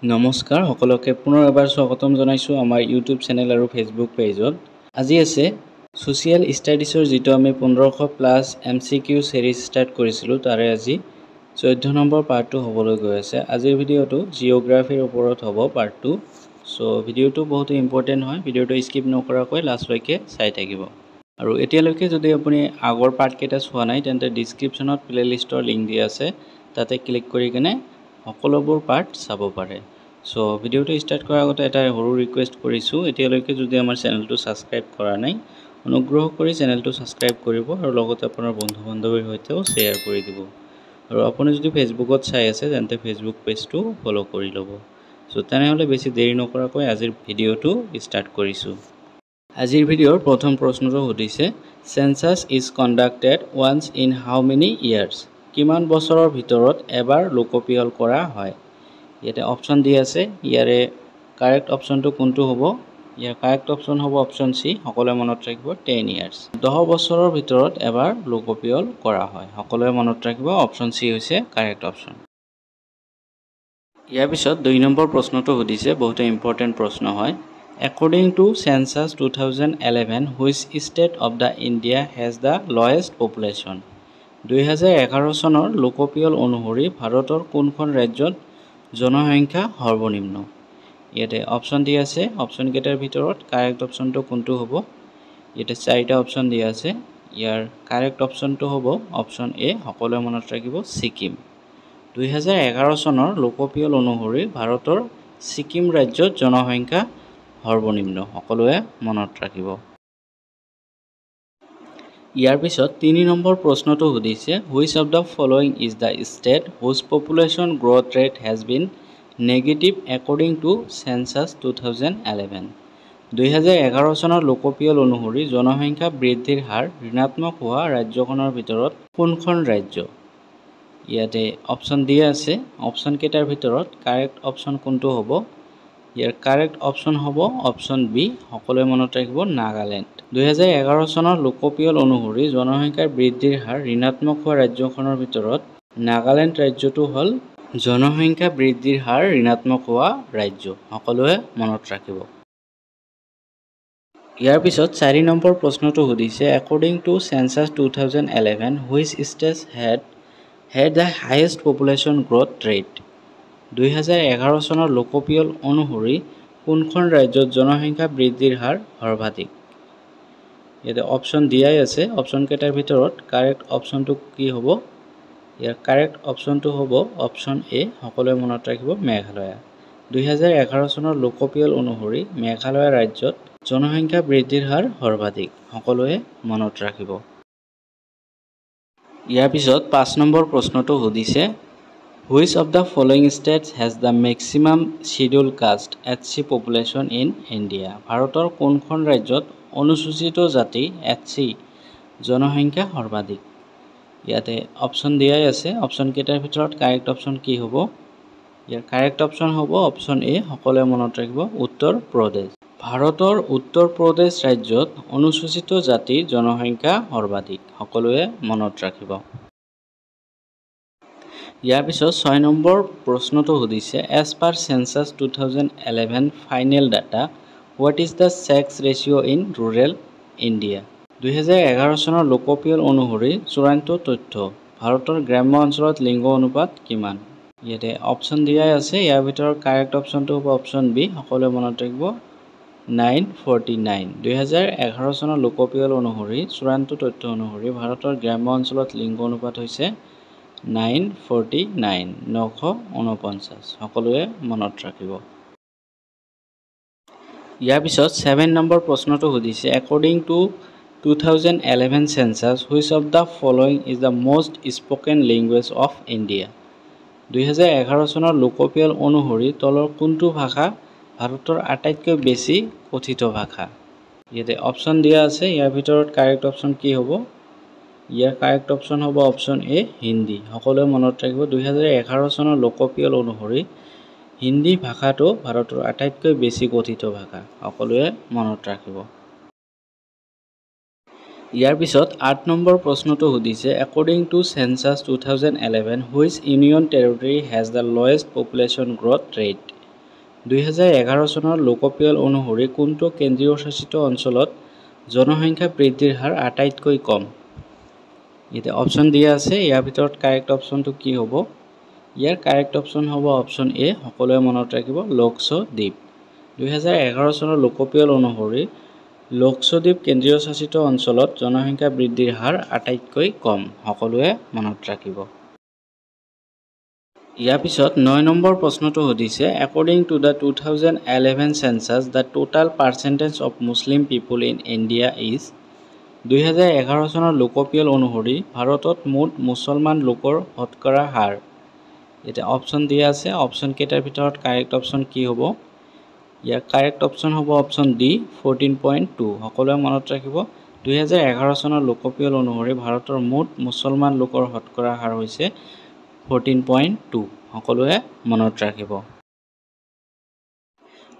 নমস্কাৰ সকলোকে পুনৰ এবাৰ স্বাগতম জনাইছোঁ আমাৰ ইউটিউব চেনেল আৰু ফেচবুক পেজত। আজি আছে ছ'চিয়েল ষ্টাডিজৰ যিটো আমি 1500+ MCQ সিৰিজ ষ্টাৰ্ট কৰিছিলোঁ তাৰে আজি 14 নম্বৰ পাৰ্টটো হ'বলৈ গৈ আছে। আজিৰ ভিডিঅ'টো জিঅ'গ্ৰাফিৰ ওপৰত হ'ব পাৰ্ট 2। সো ভিডিঅ'টো বহুত ইম্পৰ্টেণ্ট হয়, ভিডিঅ'টো স্কিপ নকৰাকৈ লাষ্টলৈকে চাই থাকিব। আৰু এতিয়ালৈকে যদি আপুনি আগৰ পাৰ্টকেইটা চোৱা নাই তেন্তে ডিছক্ৰিপশ্যনত প্লেলিষ্টৰ লিংক দিয়া আছে, তাতে ক্লিক কৰি কিনে সকলোবোৰ পাৰ্ট চাব পাৰে। সো ভিডিঅ'টো ষ্টাৰ্ট কৰাৰ আগতে এটা সৰু ৰিকুৱেষ্ট কৰিছোঁ, এতিয়ালৈকে যদি আমাৰ চেনেলটো ছাবস্ক্ৰাইব কৰা নাই অনুগ্ৰহ কৰি চেনেলটো ছাবস্ক্ৰাইব কৰিব আৰু লগতে আপোনাৰ বন্ধু বান্ধৱীৰ সৈতেও শ্বেয়াৰ কৰি দিব। আৰু আপুনি যদি ফেচবুকত চাই আছে তেন্তে ফেচবুক পেজটো ফ'ল' কৰি ল'ব। সো তেনেহ'লে বেছি দেৰি নকৰাকৈ আজিৰ ভিডিঅ'টো ষ্টাৰ্ট কৰিছোঁ। আজিৰ ভিডিঅ'ৰ প্ৰথম প্ৰশ্নটো সুধিছে, census is conducted once in how many years? কিমান বছৰৰ ভিতৰত এবাৰ লোকপিয়ল কৰা হয়? ইয়াতে অপশ্যন দি আছে, ইয়াৰে কাৰেক্ট অপশ্যনটো কোনটো হ'ব? ইয়াৰ কাৰেক্ট অপশ্যন হ'ব অপশ্যন চি, সকলোৱে মনত ৰাখিব 10 ইয়াৰ্ছ। 10 বছৰৰ ভিতৰত এবাৰ লোকপিয়ল কৰা হয়, সকলোৱে মনত ৰাখিব অপশ্যন চি হৈছে কাৰেক্ট অপশ্যন। ইয়াৰ পিছত 2 নম্বৰ প্ৰশ্নটো সুধিছে, বহুতে ইম্পৰ্টেণ্ট প্ৰশ্ন হয়। According to Census 2011, which state of the India has the lowest population? 2011 চনৰ লোকপিয়ল অনুসৰি ভাৰতৰ কোনখন ৰাজ্যত জনসংখ্যা সৰ্বনিম্ন? ইয়াতে অপশ্যন দিয়া আছে, অপশ্যনকেইটাৰ ভিতৰত কাৰেক্ট অপশ্যনটো কোনটো হ'ব? ইয়াতে 4টা অপশ্যন দিয়া আছে, ইয়াৰ কাৰেক্ট অপশ্যনটো হ'ব অপশ্যন এ, সকলোৱে মনত ৰাখিব ছিকিম। 2011 চনৰ লোকপিয়ল অনুসৰি ভাৰতৰ ছিকিম ৰাজ্যত জনসংখ্যা সৰ্বনিম্ন, সকলোৱে মনত ৰাখিব। ইয়াৰ পিছত 3 নম্বৰ প্ৰশ্নটো সুধিছে, which of the following is the state whose population growth rate has been negative according to Census 2011? 2011 চনৰ লোকপিয়ল অনুসৰি জনসংখ্যা বৃদ্ধিৰ হাৰ ঋণাত্মক হোৱা ৰাজ্যখনৰ ভিতৰত কোনখন ৰাজ্য? ইয়াতে অপশ্যন দিয়া আছে, অপশ্যনকেইটাৰ ভিতৰত কাৰেক্ট অপশ্যন কোনটো হ'ব? ইয়াৰ কাৰেক্ট অপশ্যন হ'ব অপশ্যন বি, সকলোৱে মনত ৰাখিব নাগালেণ্ড। 2011 চনৰ লোকপিয়ল অনুসৰি জনসংখ্যাৰ বৃদ্ধিৰ হাৰ ঋণাত্মক হোৱা ৰাজ্যখনৰ ভিতৰত নাগালেণ্ড ৰাজ্যটো হ'ল জনসংখ্যা বৃদ্ধিৰ হাৰ ঋণাত্মক হোৱা ৰাজ্য, সকলোৱে মনত ৰাখিব। ইয়াৰ পিছত 4 নম্বৰ প্ৰশ্নটো সুধিছে, according to Census 2011, which states had the highest population growth rate? 2011 চনৰ লোকপিয়ল অনুসৰি কোনখন ৰাজ্যত জনসংখ্যা বৃদ্ধিৰ হাৰ সৰ্বাধিক? ইয়াতে অপশ্যন দিয়াই আছে, অপশ্যনকেইটাৰ ভিতৰত কাৰেক্ট অপশ্যনটো কি হ'ব? ইয়াৰ কাৰেক্ট অপশ্যনটো হ'ব অপশ্যন এ, সকলোৱে মনত ৰাখিব মেঘালয়া। 2011 চনৰ লোকপিয়ল অনুসৰি মেঘালয় ৰাজ্যত জনসংখ্যা বৃদ্ধিৰ হাৰ সৰ্বাধিক, সকলোৱে মনত ৰাখিব। ইয়াৰ পিছত 5 নম্বৰ প্ৰশ্নটো সুধিছে, which of the following states has the maximum scheduled caste (SC) population in India? ভাৰতৰ কোনখন ৰাজ্যত অনুসূচিত জাতি (SC) জনসংখ্যা সৰ্বাধিক? ইয়াতে অপশ্যন দিয়াই আছে, অপশ্যনকেইটাৰ ভিতৰত কাৰেক্ট অপশ্যন কি হ'ব? ইয়াৰ কাৰেক্ট অপশ্যন হ'ব অপশ্যন এ, সকলোৱে মনত ৰাখিব উত্তৰ প্ৰদেশ। ভাৰতৰ উত্তৰ প্ৰদেশ ৰাজ্যত অনুসূচিত জাতিৰ জনসংখ্যা সৰ্বাধিক, সকলোৱে মনত ৰাখিব। ইয়াৰ পিছত 6 নম্বৰ প্ৰশ্নটো সুধিছে, as per Census 2011 final data, what is the sex ratio in rural India? 2011 চনৰ লোকপিয়ল অনুসৰি চূড়ান্ত তথ্য, ভাৰতৰ গ্ৰাম্য অঞ্চলত লিংগ অনুপাত কিমান? ইয়াতে অপশ্যন দিয়াই আছে, ইয়াৰ ভিতৰত কাৰেক্ট অপশ্যনটো হ'ব অপশ্যন বি, সকলোৱে মনত ৰাখিব 9:49। 2011 চনৰ লোকপিয়ল অনুসৰি চূড়ান্ত তথ্য অনুসৰি ভাৰতৰ গ্ৰাম্য অঞ্চলত লিংগ অনুপাত হৈছে 9:49, 949, সকলোৱে মনত ৰাখিব। ইয়াৰ পিছত 7 নম্বৰ প্ৰশ্নটো সুধিছে, according to 2011 census, which of the following is the most spoken language of India? 2011 চনৰ লোকপিয়ল অনুসৰি তলৰ কোনটো ভাষা ভাৰতৰ আটাইতকৈ বেছি কথিত ভাষা? ইয়াতে অপশ্যন দিয়া আছে, ইয়াৰ ভিতৰত কাৰেক্ট অপশ্যন কি হ'ব? ইয়াৰ কাৰেক্ট অপশ্যন হ'ব অপশ্যন এ, হিন্দী, সকলোৱে মনত ৰাখিব। 2011 চনৰ লোকপিয়ল অনুসৰি হিন্দী ভাষাটো ভাৰতৰ আটাইতকৈ বেছি কথিত ভাষা, সকলোৱে মনত ৰাখিব। ইয়াৰ পিছত 8 নম্বৰ প্ৰশ্নটো সুধিছে, according to Census 2011, which union territory has the lowest population growth rate? 2011 চনৰ লোকপিয়ল অনুসৰি কোনটো কেন্দ্ৰীয় শাসিত অঞ্চলত জনসংখ্যা বৃদ্ধিৰ হাৰ আটাইতকৈ কম? ইয়াতে অপশ্যন দিয়া আছে, ইয়াৰ ভিতৰত কাৰেক্ট অপশ্যনটো কি হ'ব? ইয়াৰ কাৰেক্ট অপশ্যন হ'ব অপশ্যন এ, সকলোৱে মনত ৰাখিব, লক্ষদ্বীপ। 2011 চনৰ লোকপিয়ল অনুসৰি লক্ষদ্বীপ কেন্দ্ৰীয় শাসিত অঞ্চলত জনসংখ্যা বৃদ্ধিৰ হাৰ আটাইতকৈ কম, সকলোৱে মনত ৰাখিব। ইয়াৰ পিছত 9 নম্বৰ প্ৰশ্নটো সুধিছে, according to the 2011 census the total percentage of Muslim people in India is. 2011 চনৰ লোকপিয়ল অনুসৰি ভাৰতত মুঠ মুছলমান লোকৰ শতকৰা হাৰ। এতিয়া অপশ্যন দিয়া আছে, অপশ্যন কেইটাৰ ভিতৰত কাৰেক্ট অপশ্যন কি হ'ব? ইয়াৰ কাৰেক্ট অপশ্যন হ'ব অপশ্যন ডি, 14.2, সকলোৱে মনত ৰাখিব। 2011 চনৰ লোকপিয়ল অনুসৰি ভাৰতৰ মুঠ মুছলমান লোকৰ শতকৰা হাৰ হৈছে 14.2, সকলোৱে মনত ৰাখিব।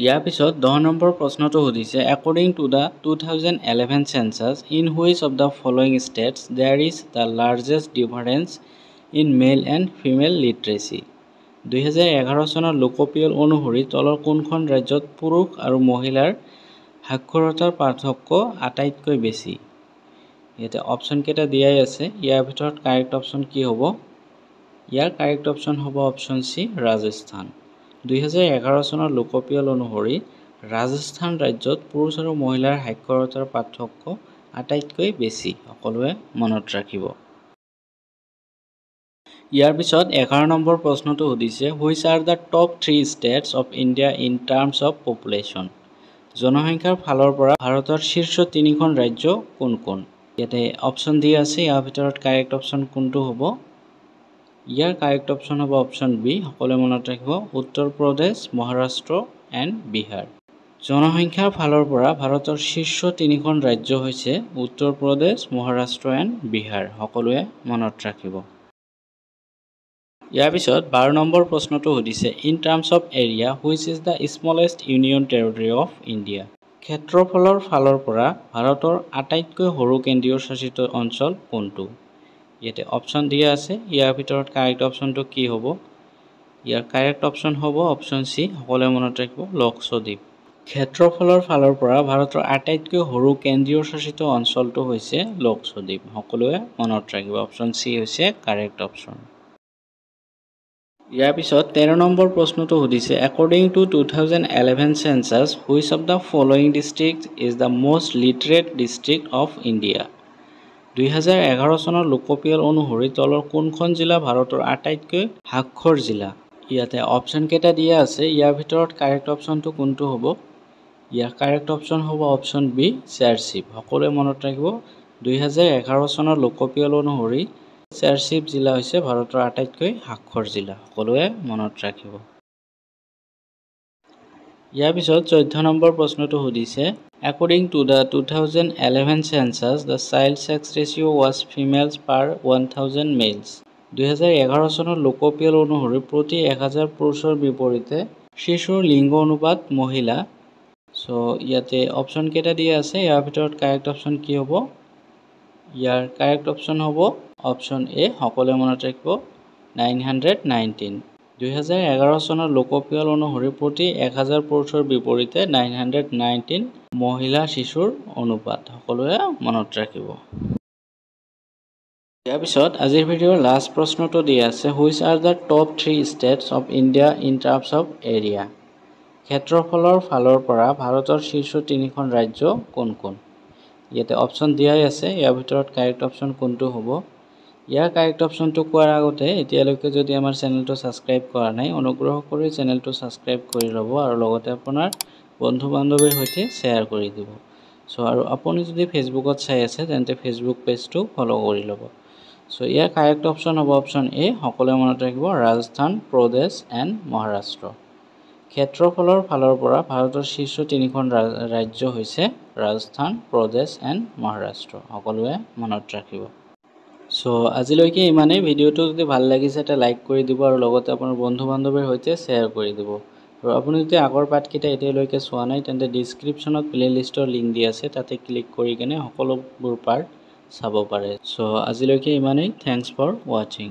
ইয়াৰ পিছত 10 নম্বৰ প্ৰশ্নটো সুধিছে, according to the 2011 census in which of the following states there is the largest difference in male and female literacy. 2011 চনৰ লোকপিয়ল অনুসৰি তলৰ কোনখন ৰাজ্যত পুৰুষ আৰু মহিলাৰ সাক্ষৰতাৰ পাৰ্থক্য আটাইতকৈ বেছি? ইয়াতে অপশ্যন কেইটা দিয়াই আছে, ইয়াৰ ভিতৰত কাৰেক্ট অপশ্যন কি হ'ব? ইয়াৰ কাৰেক্ট অপশ্যন হ'ব অপশ্যন চি, ৰাজস্থান। 2011 চনৰ লোকপিয়ল অনুসৰি ৰাজস্থান ৰাজ্যত পুৰুষ আৰু মহিলাৰ সাক্ষৰতাৰ পাৰ্থক্য আটাইতকৈ বেছি, সকলোৱে মনত ৰাখিব। ইয়াৰ পিছত 11 নম্বৰ প্ৰশ্নটো সুধিছে, which are the top 3 states of India in terms of population. জনসংখ্যাৰ ফালৰ পৰা ভাৰতৰ শীৰ্ষ 3খন ৰাজ্য কোন কোন? ইয়াতে অপশ্যন দিয়া আছে, ইয়াৰ ভিতৰত কাৰেক্ট অপশ্যন কোনটো হ'ব? ইয়াৰ কাৰেক্ট অপশ্যন হ'ব অপশ্যন বি, সকলোৱে মনত ৰাখিব, উত্তৰ প্ৰদেশ, মহাৰাষ্ট্ৰ এণ্ড বিহাৰ। জনসংখ্যাৰ ফালৰ পৰা ভাৰতৰ শীৰ্ষ 3খন ৰাজ্য হৈছে উত্তৰ প্ৰদেশ, মহাৰাষ্ট্ৰ এণ্ড বিহাৰ, সকলোৱে মনত ৰাখিব। ইয়াৰ পিছত 12 নম্বৰ প্ৰশ্নটো সুধিছে, in terms of area which is the smallest union territory of India. ক্ষেত্ৰফলৰ ফালৰ পৰা ভাৰতৰ আটাইতকৈ সৰু কেন্দ্ৰীয় শাসিত অঞ্চল কোনটো? ইয়াতে অপশ্যন দিয়া আছে, ইয়াৰ ভিতৰত কাৰেক্ট অপশ্যনটো কি হ'ব? ইয়াৰ কাৰেক্ট অপশ্যন হ'ব অপশ্যন চি, সকলোৱে মনত ৰাখিব, লক্ষদ্বীপ। ক্ষেত্ৰফলৰ ফালৰ পৰা ভাৰতৰ আটাইতকৈ সৰু কেন্দ্ৰীয় শাসিত অঞ্চলটো হৈছে লক্ষদ্বীপ, সকলোৱে মনত ৰাখিব, অপশ্যন চি হৈছে কাৰেক্ট অপশ্যন। ইয়াৰ পিছত 13 নম্বৰ প্ৰশ্নটো সুধিছে, according to 2011 census which of the following district is the most literate district of India. 2011 চনৰ লোকপিয়ল অনুসৰি তলৰ কোনখন জিলা ভাৰতৰ আটাইতকৈ সাক্ষৰ জিলা? ইয়াতে অপশ্যন কেইটা দিয়া আছে, ইয়াৰ ভিতৰত কাৰেক্ট অপশ্যনটো কোনটো হ'ব? ইয়াৰ কাৰেক্ট অপশ্যন হ'ব অপশ্যন বি, চাৰ্চিপ, সকলোৱে মনত ৰাখিব। 2011 চনৰ লোকপিয়ল অনুসৰি চাৰ্চিপ জিলা হৈছে ভাৰতৰ আটাইতকৈ সাক্ষৰ জিলা, সকলোৱে মনত ৰাখিব। ইয়াৰ পিছত 14 নম্বৰ প্ৰশ্নটো সুধিছে, according to the 2011 census the child sex ratio' was females per 1000 males. 2011 চনৰ লোকপিয়ল অনুসৰি প্ৰতি 1000 পুৰুষৰ বিপৰীতে শিশুৰ লিংগ অনুপাত মহিলা। ইয়াতে অপশ্যন কেইটা দিয়া আছে, ইয়াৰ ভিতৰত কাৰেক্ট অপশ্যন কি হ'ব? ইয়াৰ কাৰেক্ট অপশ্যন হ'ব অপশ্যন এ, সকলোৱে মনত ৰাখিব, 919। 2011 চনৰ লোকপিয়ল অনুসৰি প্ৰতি 1000 পুৰুষৰ বিপৰীতে 919 মহিলা শিশুৰ অনুপাত, সকলোৱে মনত ৰাখিব। ইয়াৰ পিছত আজিৰ ভিডিঅ'ৰ লাষ্ট প্ৰশ্নটো দিয়া আছে, which are the top 3 states of India in terms of area. ক্ষেত্ৰফলৰ ফালৰ পৰা ভাৰতৰ শীৰ্ষ 3খন ৰাজ্য কোন কোন? ইয়াতে অপশ্যন দিয়াই আছে, ইয়াৰ ভিতৰত কাৰেক্ট অপশ্যন কোনটো হ'ব? ইয়াৰ কাৰেক্ট অপশ্যনটো কোৱাৰ আগতে এতিয়ালৈকে যদি আমাৰ চেনেলটো ছাবস্ক্ৰাইব কৰা নাই, অনুগ্ৰহ কৰি চেনেলটো ছাবস্ক্ৰাইব কৰি ল'ব আৰু লগতে আপোনাৰ বন্ধু বান্ধৱীৰ সৈতে শ্বেয়াৰ কৰি দিব। আৰু আপুনি যদি ফেচবুকত চাই আছে তেন্তে ফেচবুক পেজটো ফ'ল' কৰি ল'ব। ইয়াৰ কাৰেক্ট অপশ্যন হ'ব অপশ্যন এ, সকলোৱে মনত ৰাখিব, ৰাজস্থান, প্ৰদেশ এণ্ড মহাৰাষ্ট্ৰ। ক্ষেত্ৰফলৰ ফালৰ পৰা ভাৰতৰ শীৰ্ষ 3খন ৰাজ্য হৈছে ৰাজস্থান, প্ৰদেশ এণ্ড মহাৰাষ্ট্ৰ, সকলোৱে মনত ৰাখিব। আজিলৈকে ইমানেই। ভিডিঅ'টো যদি ভাল লাগিছে এটা লাইক কৰি দিব আৰু লগতে আপোনাৰ বন্ধু বান্ধৱীৰ সৈতে শ্বেয়াৰ কৰি দিব। আৰু আপুনি যদি আগৰ পাঠকেইটা এতিয়ালৈকে চোৱা নাই তেন্তে ডিছক্ৰিপশ্যনত প্লে'লিষ্টৰ লিংক দি আছে, তাতে ক্লিক কৰি কেনে সকলোবোৰ পাৰ্ট চাব পাৰে। আজিলৈকে ইমানেই। থেংকছ ফৰ ৱাচিং।